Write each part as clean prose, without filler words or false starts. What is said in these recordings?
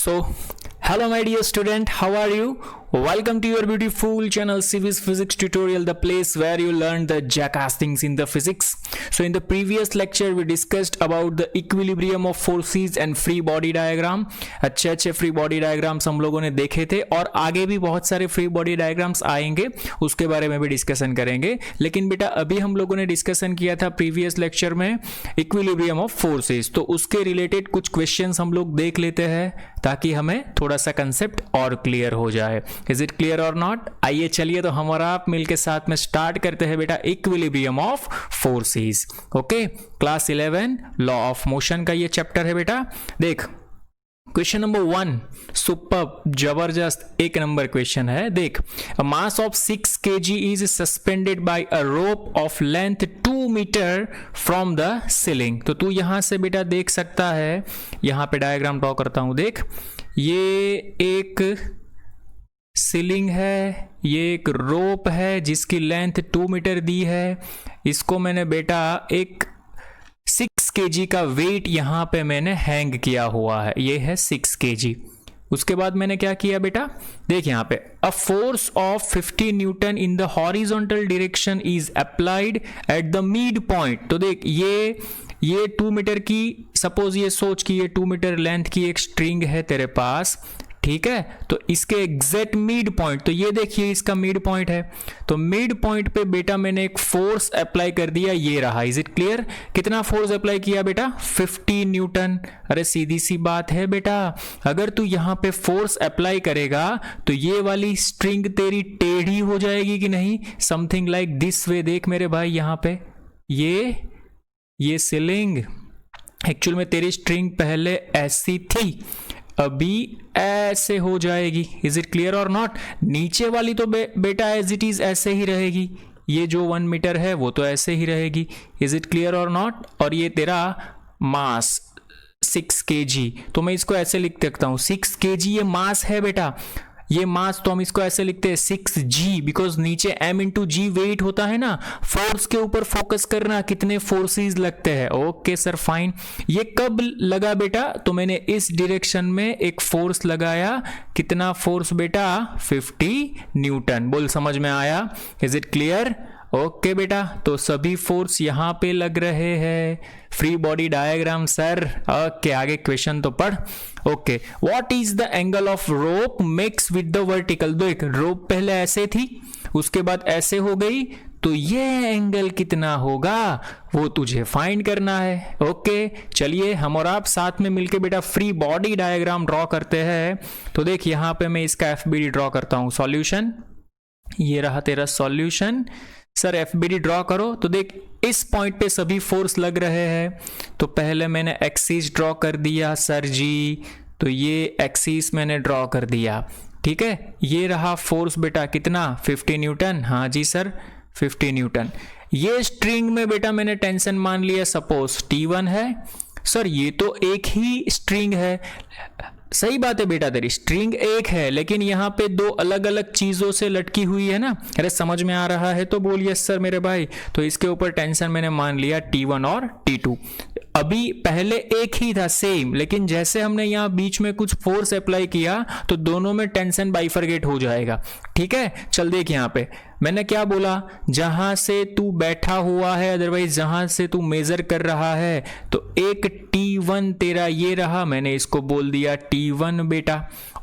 So, hello my dear student, how are you? Welcome to your beautiful channel Civis Physics Tutorial, the place where you learn the jackass things in the physics. So in the previous lecture we discussed about the equilibrium of forces and free body diagram. अच्छे free body diagrams हम लोगों ने देखे थे और आगे भी बहुत सारे free body diagrams आएंगे, उसके बारे में भी डिस्कशन करेंगे. लेकिन बेटा अभी हम लोगों ने डिस्कशन किया था प्रीवियस लेक्चर में इक्विलिब्रियम ऑफ फोर्सेस, तो उसके रिलेटेड कुछ क्वेश्चंस हम लोग देख लेते हैं ताकि हमें थोड़ा सा कंसेप्ट और क्लियर हो जाए. इज इट क्लियर और नॉट? आइए चलिए तो हम और आप मिलके साथ में स्टार्ट करते हैं बेटा equilibrium of forces. Okay, class 11 law of motion का ये चैप्टर है बेटा. देख क्वेश्चन नंबर 1 सुपर जबरदस्त एक नंबर क्वेश्चन है. देख, a mass of 6 kg is suspended by a rope of length 2 metre from the ceiling. तो तू यहां से बेटा देख सकता है, यहां पे डायग्राम ड्रॉ करता हूं. देख, ये एक सीलिंग है, ये एक रोप है जिसकी लेंथ 2 मीटर दी है. इसको मैंने बेटा एक 6 kg का वेट यहां पे मैंने हैंग किया हुआ है. ये है 6 kg. उसके बाद मैंने क्या किया बेटा, देख यहां पे a force of 50 Newton in the horizontal direction is applied at the mid point. तो देख ये 2 मीटर की, सपोज ये सोच कि ये 2 मीटर लेंथ की एक स्ट्रिंग है तेरे पास, ठीक है. तो इसके एग्जैक्ट मिड पॉइंट, तो ये देखिए इसका मिड पॉइंट है, तो मिड पॉइंट पे बेटा मैंने एक फोर्स अप्लाई कर दिया, ये रहा. Is it clear? कितना फोर्स अप्लाई किया बेटा? 50 न्यूटन. अरे सीधी सी बात है बेटा, अगर तू यहां पे फोर्स अप्लाई करेगा तो ये वाली स्ट्रिंग तेरी टेढ़ी हो जाएगी कि नहीं, समथिंग लाइक दिस वे. देख मेरे भाई यहां पे ये सीलिंग एक्चुअल में तेरी स्ट्रिंग पहले ऐसी थी, अभी ऐसे हो जाएगी. इज इट क्लियर और नॉट? नीचे वाली तो बेटा एज इट इज ऐसे ही रहेगी, ये जो 1 मीटर है वो तो ऐसे ही रहेगी. इज इट क्लियर और नॉट? और ये तेरा मास 6 kg, तो मैं इसको ऐसे लिख सकता हूं 6 kg ये मास है बेटा. ये मास तो हम इसको ऐसे लिखते हैं 6g, बिकॉज नीचे m इंटू जी वेट होता है ना. फोर्स के ऊपर फोकस करना, कितने फोर्सेस लगते हैं. Okay sir fine. ये कब लगा बेटा? तो मैंने इस डायरेक्शन में एक फोर्स लगाया. कितना फोर्स बेटा? 50 न्यूटन. बोल समझ में आया? Is it clear? ओके बेटा, तो सभी फोर्स यहां पे लग रहे हैं. Free body diagram sir. Okay, आगे क्वेश्चन तो पढ़. Okay, what is the angle of rope mix with the vertical. देख, रोप पहले ऐसे थी, उसके बाद ऐसे हो गई, तो ये एंगल कितना होगा वो तुझे फाइंड करना है. ओके, चलिए हम और आप साथ में मिलके बेटा फ्री बॉडी डायग्राम ड्रॉ करते हैं. तो देख यहां पे मैं इसका एफबीडी ड्रॉ करता हूं. सॉल्यूशन, ये रहा तेरा सॉल्यूशन. सर एफबीडी ड्रॉ करो. तो देख इस पॉइंट पे सभी फोर्स लग रहे हैं, तो पहले मैंने एक्सिस ड्रॉ कर दिया सर जी. तो ये एक्सिस मैंने ड्रॉ कर दिया, ठीक है. ये रहा फोर्स बेटा कितना? 50 न्यूटन. हाँ जी सर 50 न्यूटन. ये स्ट्रिंग में बेटा मैंने टेंशन मान लिया, सपोज T1 है. सर ये तो एक ही स्ट्रिंग है. सही बात है बेटा, तेरी स्ट्रिंग एक है लेकिन यहाँ पे 2 अलग अलग चीजों से लटकी हुई है ना. अरे समझ में आ रहा है तो बोल यस सर मेरे भाई. तो इसके ऊपर टेंशन मैंने मान लिया T1 और T2. अभी पहले एक ही था सेम, लेकिन जैसे हमने यहाँ बीच में कुछ फोर्स अप्लाई किया तो दोनों में टेंशन बाइफरगेट हो जाएगा. ठीक है, चल देख यहाँ पे मैंने क्या बोला, जहां से तू बैठा हुआ है, अदरवाइज जहां से तू मेजर कर रहा है, तो एक T1 तेरा ये रहा, मैंने इसको बोल दिया T1 बेटा.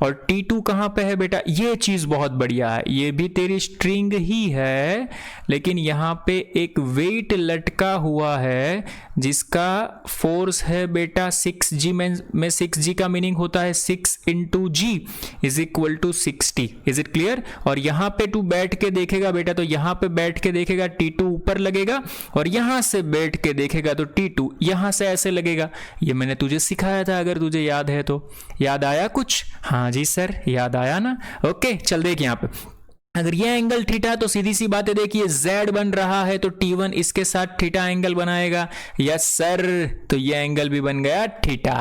और T2 कहां पे है बेटा? ये चीज बहुत बढ़िया है, ये भी तेरी स्ट्रिंग ही है लेकिन यहां पे एक वेट लटका हुआ है जिसका फोर्स है बेटा 6g में 6g का मीनिंग होता है 6 into g is equal to 60. Is it clear? और यहां पे तू बैठ के देखेगा बेटा, तो यहां पे बैठ के देखेगा T2 ऊपर लगेगा, और यहां से बैठ के देखेगा तो T2 यहां से ऐसे लगेगा. ये मैंने तुझे सिखाया था, अगर तुझे याद है तो. याद आया कुछ? हाँ जी सर याद आया ना. ओके, चल देख यहाँ पे अगर ये एंगल थीटा तो सीधी सी बात है, देखिए z बन रहा है तो T1 इसके साथ थीटा एंगल बनाएगा। यस सर, तो ये एंगल भी बन गया थीटा।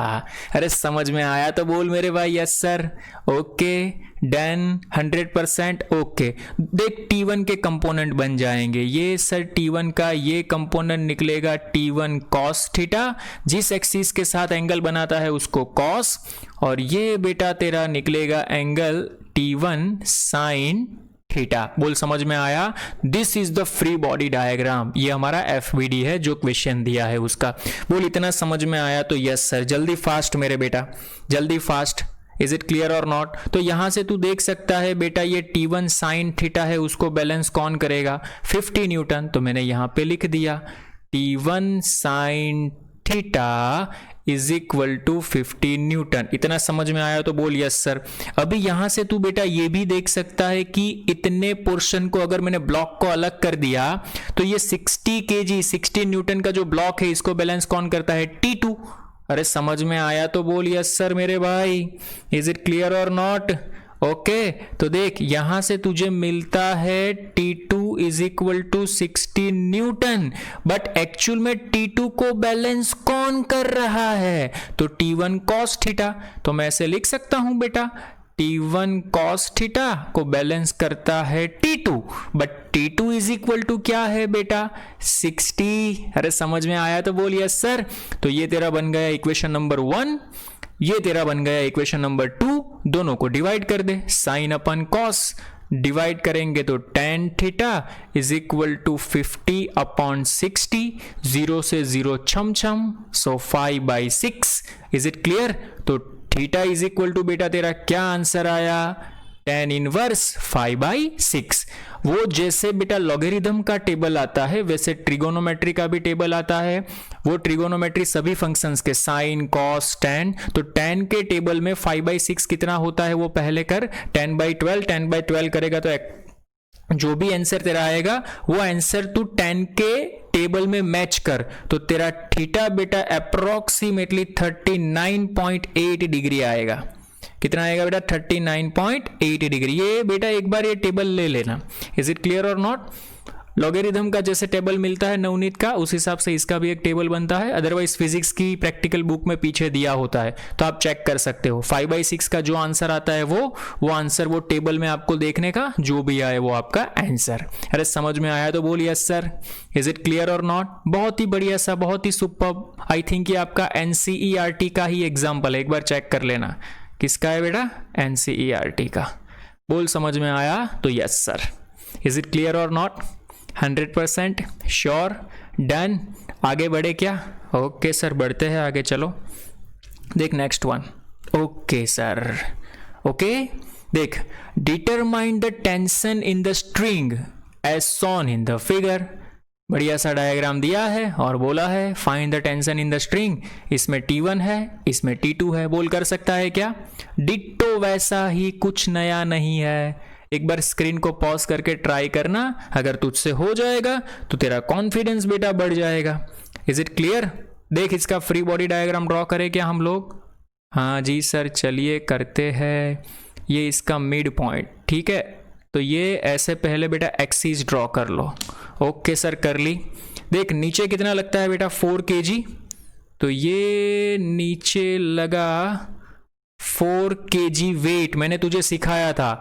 अरे समझ में आया तो बोल मेरे भाई yes sir. Okay done, 100% okay. देख T1 के कंपोनेंट बन जाएंगे ये सर, T1 का ये कंपोनेंट निकलेगा T1 cos थीटा, जिस एक्सिस के साथ एंगल बनाता है उसको cos, और ये बेटा तेरा निकलेगा एंगल T1 sin थीटा। बोल समझ में आया? This is the free body diagram. ये हमारा FBD है जो क्वेश्चन दिया है उसका। बोल इतना समझ में आया तो यस सर। जल्दी फास्ट मेरे बेटा, जल्दी फास्ट। इज इट क्लियर और नॉट? तो यहां से तू देख सकता है बेटा ये T1 साइन थीटा है, उसको बैलेंस कौन करेगा? 50 न्यूटन। तो मैंने यहां पे लिख दिया T1 sine theta is equal to 50 newton. इतना समझ में आया तो बोल यस सर। अभी यहां से तू बेटा ये भी देख सकता है कि इतने पोर्शन को अगर मैंने ब्लॉक को अलग कर दिया तो ये 60 kg 60 न्यूटन का जो ब्लॉक है इसको बैलेंस कौन करता है? T2। अरे समझ में आया तो बोल यस सर मेरे भाई। इज इट क्लियर और नॉट? ओके तो देख यहां से तुझे मिलता है T2 is equal to 60 newton, but actual में T2 को बैलेंस कौन कर रहा है? तो T1 cos थीटा। तो मैं ऐसे लिख सकता हूं बेटा T1 cos थीटा को बैलेंस करता है T2, but T2 is equal to क्या है बेटा? 60। अरे समझ में आया तो बोल यस सर। तो ये तेरा बन गया इक्वेशन नंबर 1, ये तेरा बन गया इक्वेशन नंबर 2। दोनों को डिवाइड कर दे, साइन अपन कॉस डिवाइड करेंगे तो tan theta is equal to 50 upon 60, 0 से 0 छम छम, सो 5/6। Is it clear? तो थीटा इज इक्वल टू बेटा तेरा क्या आंसर आया? tan inverse 5/6। वो जैसे बेटा लॉगरिथम का टेबल आता है वैसे ट्रिगोनोमेट्री का भी टेबल आता है। वो ट्रिगोनोमेट्री सभी फंक्शंस के साइन कॉस tan, तो tan के टेबल में 5/6 कितना होता है वो पहले कर। 10/12 10/12 करेगा तो जो भी आंसर तेरा आएगा वो आंसर तू tan के टेबल में मैच कर, तो तेरा थीटा बेटा अप्रोक्सीमेटली 39.8 डिग्री आएगा। कितना आएगा बेटा? 39.8 डिग्री। ये बेटा एक बार ये टेबल ले लेना। इज इट क्लियर और नॉट? लॉगरिथम का जैसे टेबल मिलता है नवनीत का, उस हिसाब से इसका भी एक टेबल बनता है। अदरवाइज फिजिक्स की प्रैक्टिकल बुक में पीछे दिया होता है तो आप चेक कर सकते हो। 5/6 का जो आंसर आता है वो आंसर वो टेबल में आपको देखने का, जो भी आए वो आपका आंसर। अरे समझ में आया तो बोल yes sir. Is it clear और नॉट? बहुत ही बढ़िया सा, बहुत ही सुपर्ब। आई थिंक ये आपका NCERT का ही एग्जाम्पल है, एक बार चेक कर लेना। किसका है बेटा? NCERT का। बोल समझ में आया तो yes sir. Is it clear और नॉट? 100% श्योर? डन। आगे बढ़े क्या? ओके सर बढ़ते हैं आगे, चलो देख next one. Okay sir, okay देख, determine the tension in the string as shown in the figure. बढ़िया सा डायग्राम दिया है और बोला है find the tension in the string. इसमें T1 है, इसमें T2 है। बोल कर सकता है क्या? डिट्टो वैसा ही, कुछ नया नहीं है। एक बार स्क्रीन को पॉज करके ट्राई करना, अगर तुझसे हो जाएगा तो तेरा कॉन्फिडेंस बेटा बढ़ जाएगा। Is it clear? देख इसका फ्री बॉडी डायग्राम ड्रॉ करें क्या हम लोग? हाँ जी सर चलिए करते हैं। ये इसका मिड पॉइंट, ठीक है, तो ये ऐसे पहले बेटा एक्सिस ड्रॉ कर लो। ओके सर कर ली। देख नीचे कितना लगता है बेटा? 4 kg। तो ये नीचे लगा 4 kg वेट। मैंने तुझे सिखाया था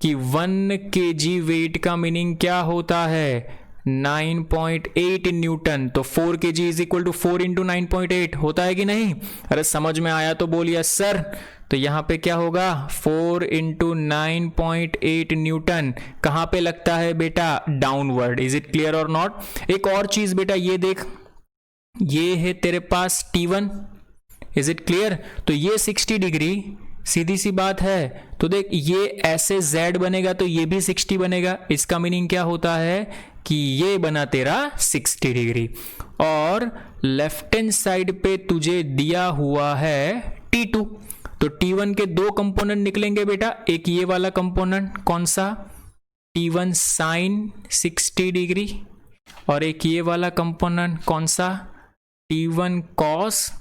कि 1 kg वेट का मीनिंग क्या होता है? 9.8 न्यूटन। तो 4 kg is equal to 4 into 9.8 होता है कि नहीं? अरे समझ में आया तो बोलिए सर। तो यहां पे क्या होगा? 4 इंटू 9.8 न्यूटन कहां पे लगता है बेटा? डाउनवर्ड। इज इट क्लियर और नॉट? एक और चीज बेटा ये देख, ये है तेरे पास T1। Is it clear? तो ये 60 डिग्री, सीधी सी बात है। तो देख ये ऐसे Z बनेगा तो ये भी 60 बनेगा। इसका मीनिंग क्या होता है कि ये बना तेरा 60 डिग्री। और लेफ्ट हैंड साइड पे तुझे दिया हुआ है T2। तो T1 के दो कंपोनेंट निकलेंगे बेटा। एक ये वाला कंपोनेंट कौन सा? T1 साइन 60 डिग्री, और एक ये वाला कंपोनेंट कौन सा? T1 cos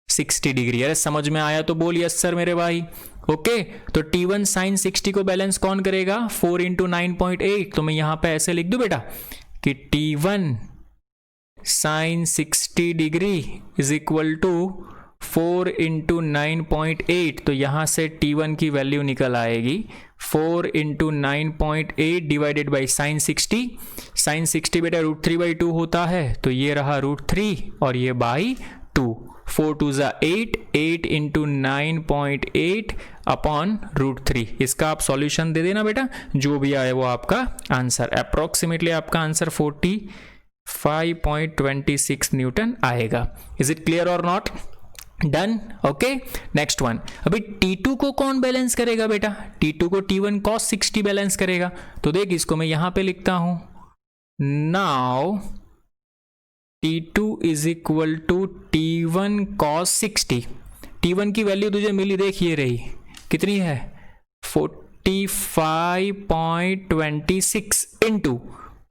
60 degree. अरे समझ में आया तो बोल यस सर मेरे भाई। ओके तो T1 साइन 60 को बैलेंस कौन करेगा? 4 इंटू 9.8। तो मैं यहां पे ऐसे लिख दूं बेटा कि T1 sine 60 degree is equal to 4 into 9.8। तो यहां से T1 की वैल्यू निकल आएगी 4 into 9.8 divided by sine 60। Sine 60 बेटा √3/2 होता है, तो ये रहा √3 और ये बाई 2। 4 2 ज़ा 8, 8 इंटू 9.8 अपॉन √3। इसका आप सॉल्यूशन दे देना बेटा, जो भी आए वो आपका आंसर। अप्रोक्सीमेटली आपका आंसर 45.26 न्यूटन आएगा। इज इट क्लियर और not? Done. Okay next one. अभी T2 को कौन बैलेंस करेगा बेटा? T2 को T1 cos 60 बैलेंस करेगा। तो देख इसको मैं यहां पे लिखता हूं, now T2 is equal to T1 cos 60। T1 की वैल्यू तुझे मिली, देख ये रही, कितनी है? 45.26 इंटू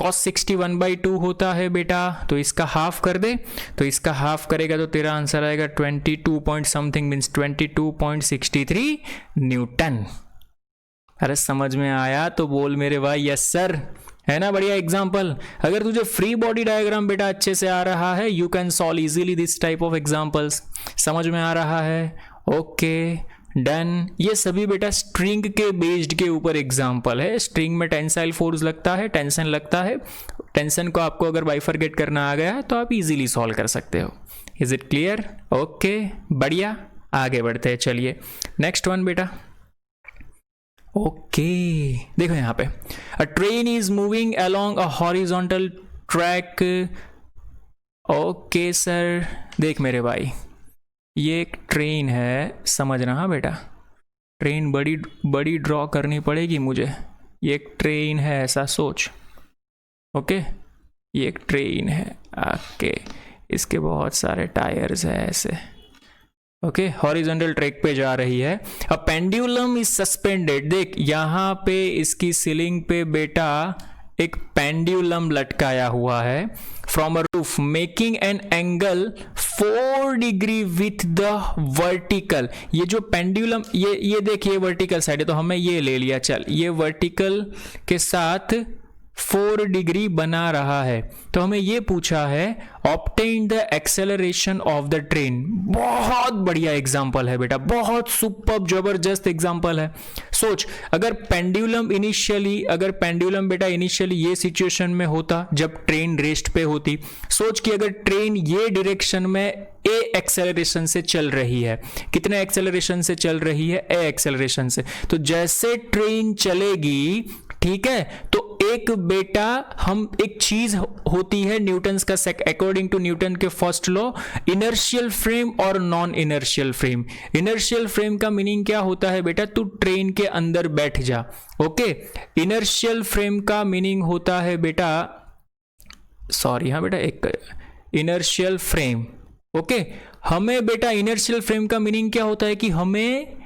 cos 60 1/2 होता है बेटा, तो इसका हाफ कर दे। तो इसका हाफ करेगा तो तेरा आंसर आएगा 22 पॉइंट समथिंग, मीन्स 22.63 न्यूटन। अरे समझ में आया तो बोल मेरे भाई यस सर, है ना बढ़िया एग्जाम्पल। अगर तुझे फ्री बॉडी डायग्राम बेटा अच्छे से आ रहा है, you can solve easily this type of examples. समझ में आ रहा है? Okay done. ये सभी बेटा स्ट्रिंग के बेस्ड के ऊपर एग्जाम्पल है। स्ट्रिंग में टेंसाइल फोर्स लगता है, टेंशन लगता है। टेंशन को आपको अगर बाइफरगेट करना आ गया है तो आप इजीली सॉल्व कर सकते हो। Is it clear? ओके बढ़िया, आगे बढ़ते हैं। चलिए नेक्स्ट वन बेटा। ओके देखो यहाँ पे, अ train is moving along a horizontal track. Okay sir, देख मेरे भाई ये एक ट्रेन है, समझना हाँ बेटा, ट्रेन बड़ी बड़ी ड्रॉ करनी पड़ेगी मुझे। ये एक ट्रेन है ऐसा सोच। ओके ये एक ट्रेन है, ओके इसके बहुत सारे टायर्स हैं ऐसे। ओके हॉरिजॉन्टल ट्रैक पे जा रही है। A pendulum is suspended. देख यहाँ पे इसकी सीलिंग पे बेटा एक पेंडुलम लटकाया हुआ है from a roof making an angle 4 degree with the vertical. ये जो पेंडुलम ये देखिए वर्टिकल साइड है, तो हमें ये ले लिया, चल ये वर्टिकल के साथ 4 डिग्री बना रहा है। तो हमें ये पूछा है obtain the acceleration of the train. बहुत बढ़िया एग्जांपल है बेटा, बहुत सुपर्ब जबरदस्त एग्जांपल है। सोच अगर पेंडुलम बेटा इनिशियली ये सिचुएशन में होता जब ट्रेन रेस्ट पे होती, सोच कि अगर ट्रेन ये डायरेक्शन में ए एक्सेलरेशन से चल रही है, कितने एक्सेलरेशन से चल रही है? ए एक्सेलरेशन से। तो जैसे ट्रेन चलेगी, ठीक है, तो एक बेटा एक चीज होती है न्यूटन्स का अकॉर्डिंग टू न्यूटन के फर्स्ट लॉ, इनर्शियल फ्रेम और non inertial frame. Inertial frame का मीनिंग क्या होता है बेटा? तू ट्रेन के अंदर बैठ जा। ओके इनर्शियल फ्रेम का मीनिंग होता है बेटा, सॉरी हाँ बेटा, एक इनर्शियल फ्रेम। ओके हमें बेटा इनर्शियल फ्रेम का मीनिंग क्या होता है कि हमें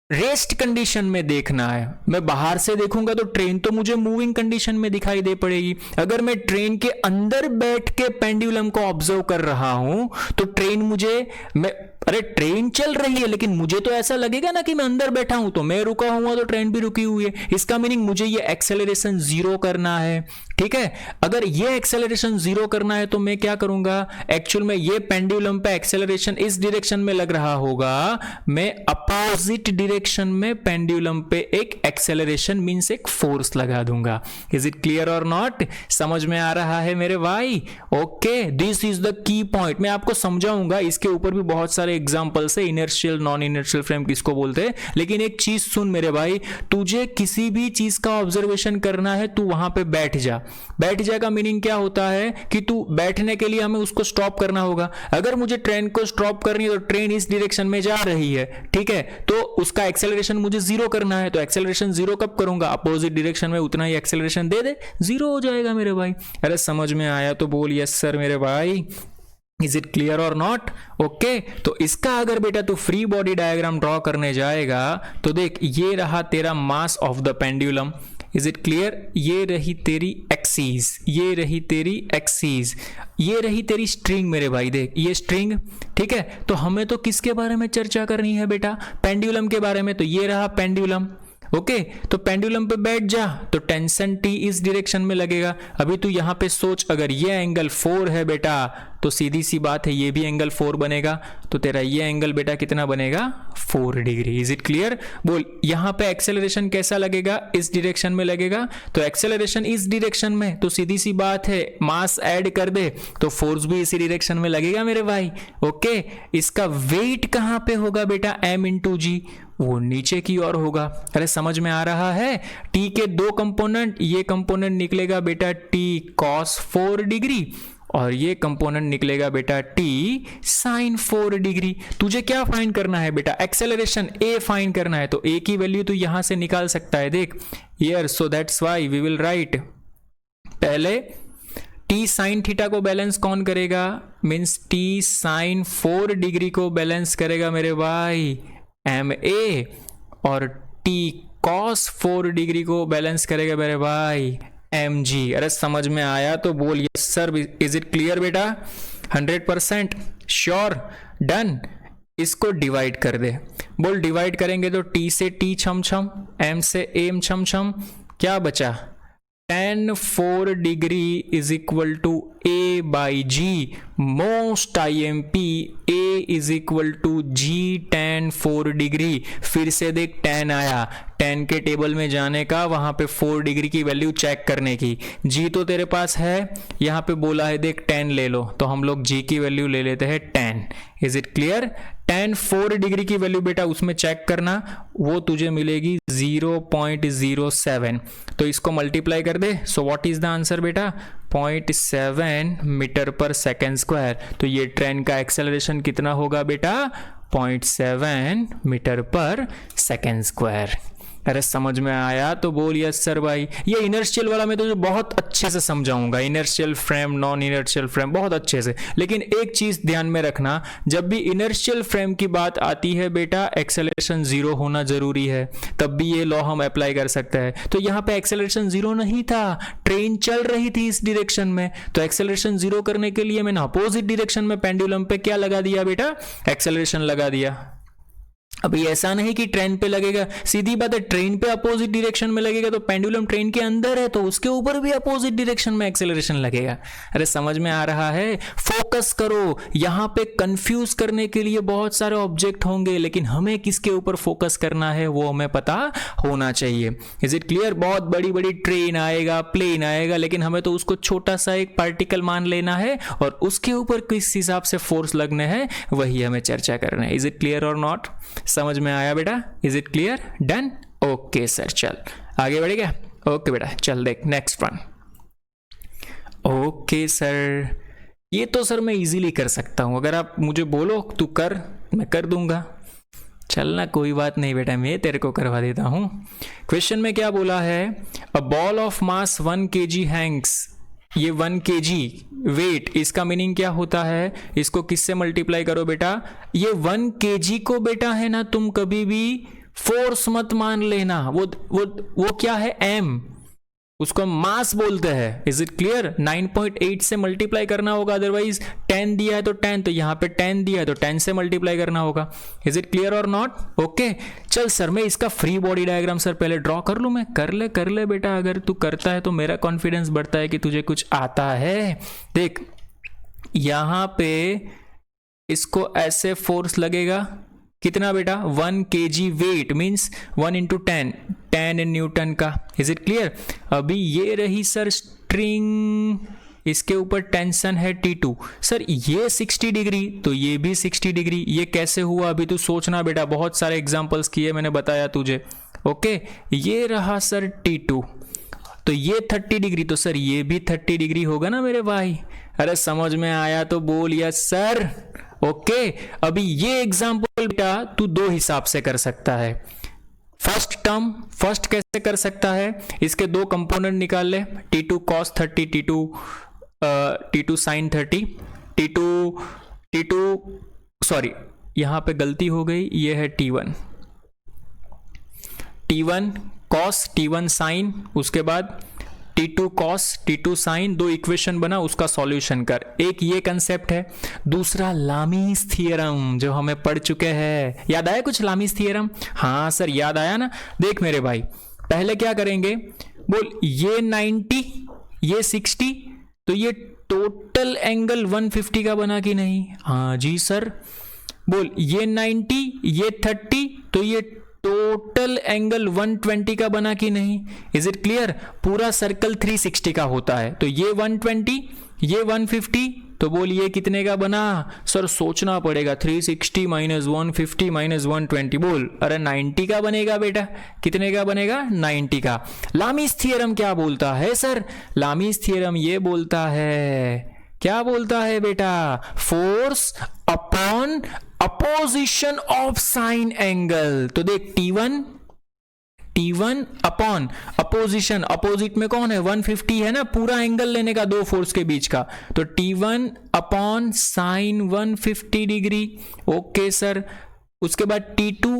रेस्ट कंडीशन में देखना है। मैं बाहर से देखूंगा तो ट्रेन तो मुझे मूविंग कंडीशन में दिखाई दे पड़ेगी। अगर मैं ट्रेन के अंदर बैठ के पेंडुलम को ऑब्जर्व कर रहा हूं तो अरे ट्रेन चल रही है लेकिन मुझे तो ऐसा लगेगा ना कि मैं अंदर बैठा हूं, तो मैं रुका हुआ तो ट्रेन भी रुकी हुई है। इसका मीनिंग मुझे ये एक्सेलरेशन 0 करना है। ठीक है, अगर ये एक्सेलरेशन 0 करना है तो मैं क्या करूंगा? एक्चुअल में ये पेंडुलम पे एक्सेलरेशन इस डायरेक्शन में लग रहा होगा, मैं अपोजिट डायरेक्शन में पेंडुलम पे एक एक्सेलरेशन मींस एक फोर्स लगा दूंगा। इज इट क्लियर और नॉट? समझ में आ रहा है मेरे भाई? Okay this is the key point. मैं आपको समझाऊंगा, इसके ऊपर भी बहुत सारे एग्जांपल से, इनर्शियल नॉन इनर्शियल फ्रेम किसको बोलते हैं। लेकिन एक चीज सुन मेरे भाई, तुझे किसी भी चीज का ऑब्जर्वेशन करना है, तू वहां पे बैठ जा। बैठ जा का मीनिंग क्या होता है कि तू बैठने के लिए हमें उसको स्टॉप करना होगा। अगर मुझे ट्रेन को स्टॉप करनी है तो ट्रेन इस डायरेक्शन में जा रही है, ठीक है, तो उसका एक्सेलरेशन मुझे 0 करना है। तो एक्सेलरेशन 0 कब करूंगा? अपोजिट डायरेक्शन में उतना ही एक्सेलरेशन दे दे, 0 हो जाएगा मेरे भाई। अरे समझ में आया तो बोल यस सर मेरे भाई। इज इट क्लियर और नॉट? ओके तो इसका अगर बेटा तू फ्री बॉडी डायग्राम ड्रॉ करने जाएगा तो देख ये रहा तेरा mass of the pendulum, is it clear? ये रही तेरी एक्सीज, ये रही तेरी एक्सीज, ये रही तेरी स्ट्रिंग मेरे भाई, देख ये स्ट्रिंग, ठीक है। तो हमें तो किसके बारे में चर्चा करनी है बेटा? पेंडुलम के बारे में। तो ये रहा पेंडुलम, ओके। तो पेंडुलम पे बैठ जा तो टेंशन टी इस डायरेक्शन में लगेगा। अभी तू यहाँ पे सोच, अगर ये एंगल 4 है बेटा तो सीधी सी बात है ये भी एंगल 4 बनेगा, तो तेरा ये एंगल बेटा कितना बनेगा? 4 डिग्री। Is it clear? बोल यहाँ पे एक्सेलरेशन कैसा लगेगा? इस डायरेक्शन में लगेगा। तो एक्सेलरेशन इस डायरेक्शन में, तो सीधी सी बात है मास ऐड कर दे तो फोर्स भी इसी डायरेक्शन में लगेगा मेरे भाई, ओके। इसका वेट कहाँ पे होगा बेटा? m इंटू जी, वो नीचे की ओर होगा। अरे समझ में आ रहा है? टी के दो कंपोनेंट, ये कंपोनेंट निकलेगा बेटा टी cos 4 डिग्री और ये कंपोनेंट निकलेगा बेटा टी sin 4 डिग्री। तुझे क्या फाइंड करना है बेटा? एक्सेलरेशन a फाइंड करना है। तो a की वैल्यू तू यहां से निकाल सकता है, देख here. So that's why we will write, पहले t sin थीटा को बैलेंस कौन करेगा? मींस t sin 4 डिग्री को बैलेंस करेगा मेरे भाई ma, और t cos 4 डिग्री को बैलेंस करेगा मेरे भाई mg। अरे समझ में आया तो बोल yes sir. Is it clear बेटा? 100% श्योर? डन। इसको डिवाइड कर दे, बोल डिवाइड करेंगे तो t से t छम छम, m से m छम छम, क्या बचा? tan 4 degree is equal to a by g, most IMP a is equal to g tan 4 degree. फिर से देख tan आया, tan के टेबल में जाने का, वहां पे 4 डिग्री की वैल्यू चेक करने की। g तो तेरे पास है, यहाँ पे बोला है देख tan ले लो, तो हम लोग g की वैल्यू ले लेते हैं tan। Is it clear? tan 4 degree की वैल्यू बेटा उसमें चेक करना, वो तुझे मिलेगी 0.07। तो इसको मल्टीप्लाई कर दे। So what is the answer बेटा? 0.7 मीटर पर सेकेंड स्क्वायर। तो ये ट्रेन का एक्सेलरेशन कितना होगा बेटा? 0.7 मीटर पर सेकेंड स्क्वायर। अरे समझ में आया तो बोल यस सर भाई। ये इनर्शियल वाला मैं तुझे बहुत अच्छे से समझाऊंगा, inertial frame, non inertial frame, बहुत अच्छे से। लेकिन एक चीज ध्यान में रखना, जब भी इनर्शियल फ्रेम की बात आती है बेटा, एक्सेलरेशन 0 होना जरूरी है, तब भी ये लॉ हम अप्लाई कर सकते हैं। तो यहाँ पे एक्सेलरेशन 0 नहीं था, ट्रेन चल रही थी इस डायरेक्शन में, तो एक्सेलरेशन 0 करने के लिए मैंने अपोजिट डायरेक्शन में पेंडुलम पे क्या लगा दिया बेटा? एक्सेलरेशन लगा दिया। अभी ऐसा नहीं कि ट्रेन पे लगेगा, सीधी बात है, ट्रेन पे अपोजिट डायरेक्शन में लगेगा तो पेंडुलम ट्रेन के अंदर है तो उसके ऊपर भी अपोजिट डायरेक्शन में एक्सेलरेशन लगेगा। अरे समझ में आ रहा है? फोकस करो, यहाँ पे कंफ्यूज करने के लिए बहुत सारे ऑब्जेक्ट होंगे, लेकिन हमें किसके ऊपर फोकस करना है वो हमें पता होना चाहिए। Is it clear? बहुत बड़ी बड़ी ट्रेन आएगा, प्लेन आएगा, लेकिन हमें तो उसको छोटा सा एक पार्टिकल मान लेना है और उसके ऊपर किस हिसाब से फोर्स लगने हैं वही हमें चर्चा करना है। इज इट क्लियर और नॉट? समझ में आया बेटा? Is it clear? Done? Okay sir, चल आगे बढ़ेगा। ओके बेटा चल देख नेक्स्ट वन। ओके सर, ये तो सर मैं इजीली कर सकता हूं, अगर आप मुझे बोलो तू कर, मैं कर दूंगा। चलना कोई बात नहीं बेटा, मैं तेरे को करवा देता हूं। क्वेश्चन में क्या बोला है? A ball of mass 1 kg Hanks, ये 1 kg वेट, इसका मीनिंग क्या होता है? इसको किससे मल्टीप्लाई करो बेटा? ये 1 kg को बेटा है ना, तुम कभी भी फोर्स मत मान लेना, वो क्या है? m, उसको मास बोलते हैं। Is it clear? 9.8 से मल्टीप्लाई करना होगा, अदरवाइज 10 दिया है तो 10, तो यहाँ पे 10 दिया है तो 10 से मल्टीप्लाई करना होगा। इज इट क्लियर और नॉट? ओके चल सर, मैं इसका फ्री बॉडी डायग्राम सर पहले ड्रॉ कर लूँ मैं? कर ले बेटा, अगर तू करता है तो मेरा कॉन्फिडेंस बढ़ता है कि तुझे कुछ आता है। देख यहाँ पे इसको ऐसे फोर्स लगेगा, कितना बेटा? 1 kg weight means 1 into 10 newton का। Is it clear? अभी ये रही सर स्ट्रिंग, इसके ऊपर टेंशन है T2। सर ये 60 डिग्री तो ये भी 60 डिग्री, ये कैसे हुआ अभी तू सोचना बेटा, बहुत सारे एग्जांपल्स किए मैंने, बताया तुझे। ओके ये रहा सर T2, तो ये 30 डिग्री, तो सर ये भी 30 डिग्री होगा ना मेरे भाई? अरे समझ में आया तो बोल यस सर। ओके अभी ये एग्जांपल बेटा तू दो हिसाब से कर सकता है। फर्स्ट टर्म, फर्स्ट कैसे कर सकता है? इसके दो कंपोनेंट निकाल ले, T2 cos 30, T2 sin 30, T2 sorry यहाँ पे गलती हो गई, ये है T1 कॉस T1 साइन, उसके बाद T2 कॉस T2 साइन, दो इक्वेशन बना, उसका सॉल्यूशन कर। एक ये कंसेप्ट है। दूसरा लामीज थियरम जो हमें पढ़ चुके हैं, याद आया कुछ लामीज थियरम? हाँ सर याद आया ना। देख मेरे भाई, पहले क्या करेंगे, बोल ये 90 ये 60, तो ये टोटल एंगल 150 का बना कि नहीं? हाँ जी सर। बोल ये 90 ये 30, तो ये टोटल एंगल 120 का बना कि नहीं? Is it clear? पूरा सर्कल 360 का होता है, तो ये 120 ये 150, तो बोल ये कितने का बना? सर सोचना पड़ेगा, 360 माइनस 150 माइनस 120, बोल अरे 90 का बनेगा बेटा। कितने का बनेगा? 90 का। लामीज थियरम क्या बोलता है सर? लामीज थियरम ये बोलता है, क्या बोलता है बेटा? Force upon opposition of sine angle. तो देख T1 अपॉन अपोजिशन, अपोजिट में कौन है? 150 है ना, पूरा एंगल लेने का दो फोर्स के बीच का, तो T1 upon sine 150 degree. Okay sir. उसके बाद T2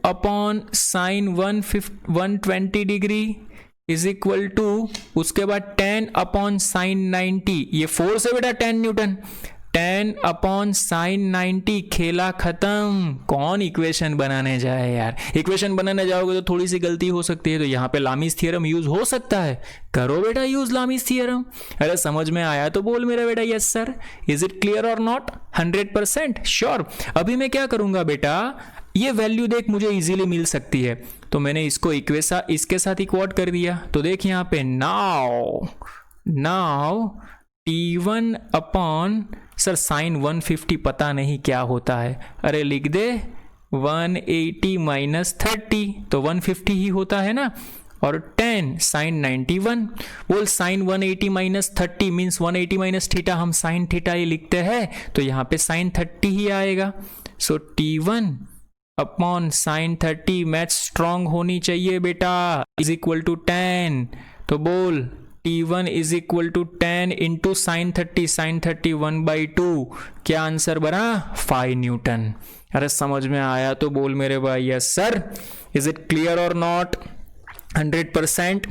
upon sine 120 degree is equal to, उसके बाद 10 अपॉन साइन 90, ये फोर्स है बेटा 10 न्यूटन, 10 अपॉन साइन 90, खेला खत्म। कौन इक्वेशन बनाने जाए यार? इक्वेशन बनाने जाओगे तो थोड़ी सी गलती हो सकती है, तो यहाँ पे लामीज थियरम यूज हो सकता है। करो बेटा यूज लामीज थियरम। अरे समझ में आया तो बोल मेरा बेटा yes sir. Is it clear और नॉट? 100% श्योर। अभी मैं क्या करूंगा बेटा, ये वैल्यू देख मुझे इजीली मिल सकती है, तो मैंने इसको इसके साथ इक्वेट कर दिया। तो देख यहाँ पे now T1 upon, sir sign 150 पता नहीं क्या होता है, अरे लिख दे 180 माइनस 30, तो 150 ही होता है ना, और 10 साइन 91। बोल sine 180 minus 30 means 180 minus theta, हम साइन थीटा ही लिखते हैं, तो यहाँ पे साइन 30 ही आएगा। So T1 upon sine 30, math strong होनी चाहिए बेटा, इज इक्वल टू 10। तो बोल T1 is equal to 10 into sine 30, sine 30 1/2, क्या आंसर बना? 5 न्यूटन। अरे समझ में आया तो बोल मेरे भाई yes sir. Is it clear और नॉट? 100%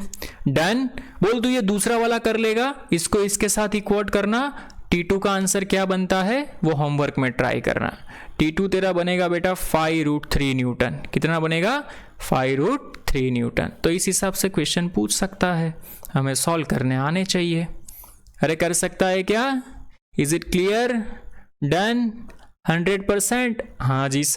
डन। बोल तू ये दूसरा वाला कर लेगा, इसको इसके साथ इक्वेट करना। T2 का आंसर क्या बनता है वो होमवर्क में ट्राई करना। T2 तेरा बनेगा बेटा 5√3 न्यूटन। कितना बनेगा? 5√3 न्यूटन। तो इस हिसाब से क्वेश्चन पूछ सकता है, हमें सॉल्व करने आने चाहिए। अरे कर सकता है क्या? Is it clear? डन 100%? हाँ जी सर।